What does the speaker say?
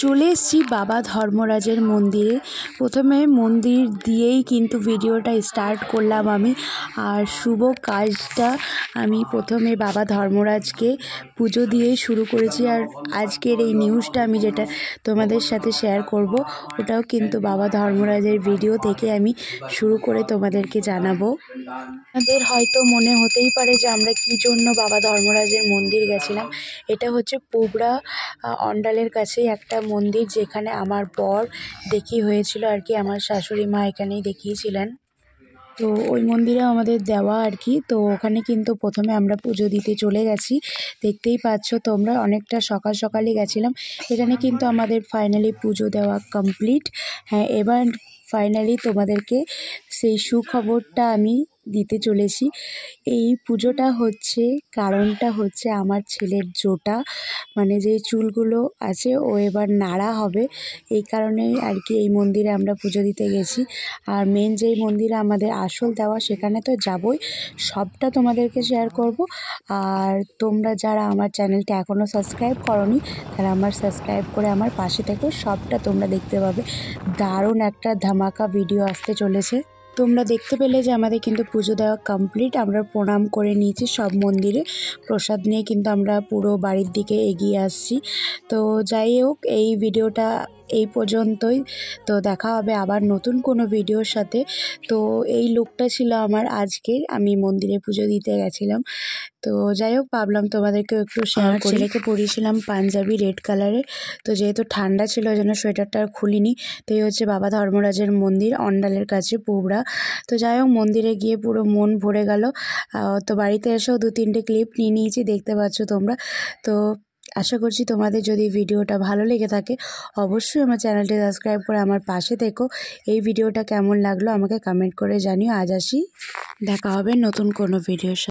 চলে এসেছি বাবা ধর্মরাজের মন্দিরে। প্রথমে মন্দির দিয়েই কিন্তু ভিডিওটা স্টার্ট করলাম আমি। আর শুভ কাজটা আমি প্রথমে বাবা ধর্মরাজকে পুজো দিয়েই শুরু করেছি। আর আজকের এই নিউজটা আমি যেটা তোমাদের সাথে শেয়ার করব, ওটাও কিন্তু বাবা ধর্মরাজের ভিডিও থেকে আমি শুরু করে তোমাদেরকে জানাবো। আমাদের হয়তো মনে হতেই পারে যে আমরা কী জন্য বাবা ধর্মরাজের মন্দির গেছিলাম। এটা হচ্ছে পুবড়া অন্ডালের কাছেই একটা মন্দির, যেখানে আমার বর দেখি হয়েছিল আর কি। আমার শাশুড়ি মা এখানেই দেখিয়েছিলেন। তো ওই মন্দিরে আমাদের দেওয়া আর কি। তো ওখানে কিন্তু প্রথমে আমরা পুজো দিতে চলে গেছি। দেখতেই পাচ্ছ তোমরা, অনেকটা সকাল সকালই গেছিলাম। এখানে কিন্তু আমাদের ফাইনালি পুজো দেওয়া কমপ্লিট। হ্যাঁ, এবার ফাইনালি তোমাদেরকে সেই সুখবরটা আমি দিতে চলেছি। এই পুজোটা হচ্ছে, কারণটা হচ্ছে আমার ছেলের জোটা, মানে যে চুলগুলো আছে ও এবার নাড়া হবে। এই কারণেই আর কি এই মন্দিরে আমরা পুজো দিতে গেছি। আর মেন যেই মন্দিরে আমাদের আসল দেওয়া, সেখানে তো যাবই, সবটা তোমাদেরকে শেয়ার করব। আর তোমরা যারা আমার চ্যানেলটা এখনও সাবস্ক্রাইব করোনি, তারা আমার সাবস্ক্রাইব করে আমার পাশে থেকো, সবটা তোমরা দেখতে পাবে। দারুণ একটা ধামাকা ভিডিও আসতে চলেছে। তোমরা দেখতে পেলে যে আমাদের কিন্তু পুজো দেওয়া কমপ্লিট। আমরা প্রণাম করে নিয়েছি সব মন্দিরে। প্রসাদ নিয়ে কিন্তু আমরা পুরো বাড়ির দিকে এগিয়ে আসছি। তো যাই হোক, এই ভিডিওটা এই পর্যন্তই। তো দেখা হবে আবার নতুন কোনো ভিডিওর সাথে। তো এই লুকটা ছিল আমার আজকের, আমি মন্দিরে পুজো দিতে গেছিলাম। তো যাই হোক, ভাবলাম তোমাদেরকেও একটু শেয়ার করি। ছেলেকে পরিয়েছিলাম পাঞ্জাবি রেড কালারের। তো যেহেতু ঠান্ডা ছিল, ওই জন্য সোয়েটারটা আর খুলিনি। তো এই হচ্ছে বাবা ধর্মরাজের মন্দির, অন্ডালের কাছে পুবড়া। তো যাই হোক, মন্দিরে গিয়ে পুরো মন ভরে গেল। তো বাড়িতে এসেও 2-3টে ক্লিপ নিয়ে নিয়েছি, দেখতে পাচ্ছ তোমরা। তো আশা করছি তোমাদের যদি ভিডিওটা ভালো লেগে থাকে, অবশ্যই আমার চ্যানেলটি সাবস্ক্রাইব করে আমার পাশে থেকো। এই ভিডিওটা কেমন লাগলো আমাকে কমেন্ট করে জানিও। আজ আসি, দেখা হবে নতুন কোনো ভিডিওর সাথে।